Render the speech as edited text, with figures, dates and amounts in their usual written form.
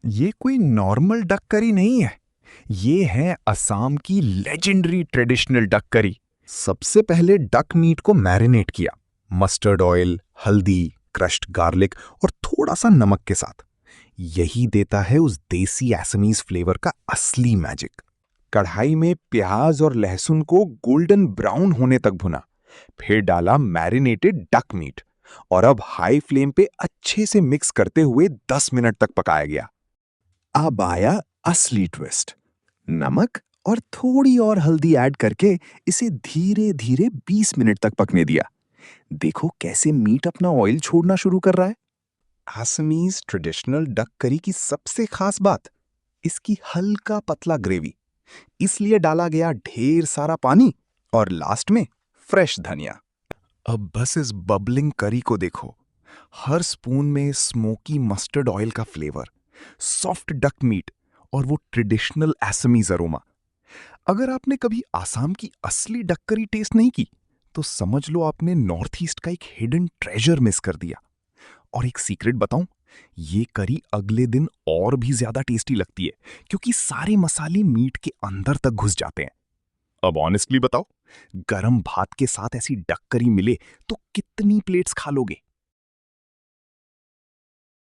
ये कोई normal duck करी नहीं है। ये है असम की लेजेंडरी ट्रेडिशनल डक करी। सबसे पहले डक मीट को मैरिनेट किया, मस्टर्ड ऑयल, हल्दी, क्रश्ड गार्लिक और थोड़ा सा नमक के साथ। यही देता है उस देसी असमीज फ्लेवर का असली मैजिक। कढ़ाई में प्याज और लहसुन को गोल्डन ब्राउन होने तक भुना, फिर डाला मैरिनेटेड डक मीट और अब हाई फ्लेम पे अच्छे से मिक्स करते हुए 10 मिनट तक पकाया गया। अब आया असली ट्विस्ट। नमक और थोड़ी और हल्दी ऐड करके इसे धीरे धीरे 20 मिनट तक पकने दिया। देखो कैसे मीट अपना ऑयल छोड़ना शुरू कर रहा है। असमीज ट्रेडिशनल डक करी की सबसे खास बात इसकी हल्का पतला ग्रेवी, इसलिए डाला गया ढेर सारा पानी और लास्ट में फ्रेश धनिया। अब बस इस बबलिंग करी को देखो। हर स्पून में स्मोकी मस्टर्ड ऑयल का फ्लेवर, सॉफ्ट डक मीट और वो ट्रेडिशनल असमीज अरोमा। अगर आपने कभी आसाम की असली डक करी टेस्ट नहीं की, तो समझ लो आपने नॉर्थ ईस्ट का एक हिडन ट्रेजर मिस कर दिया। और एक सीक्रेट बताऊं, ये करी अगले दिन और भी ज्यादा टेस्टी लगती है, क्योंकि सारे मसाले मीट के अंदर तक घुस जाते हैं। अब ऑनेस्टली बताओ, गरम भात के साथ ऐसी डक करी मिले तो कितनी प्लेट्स खा लोगे?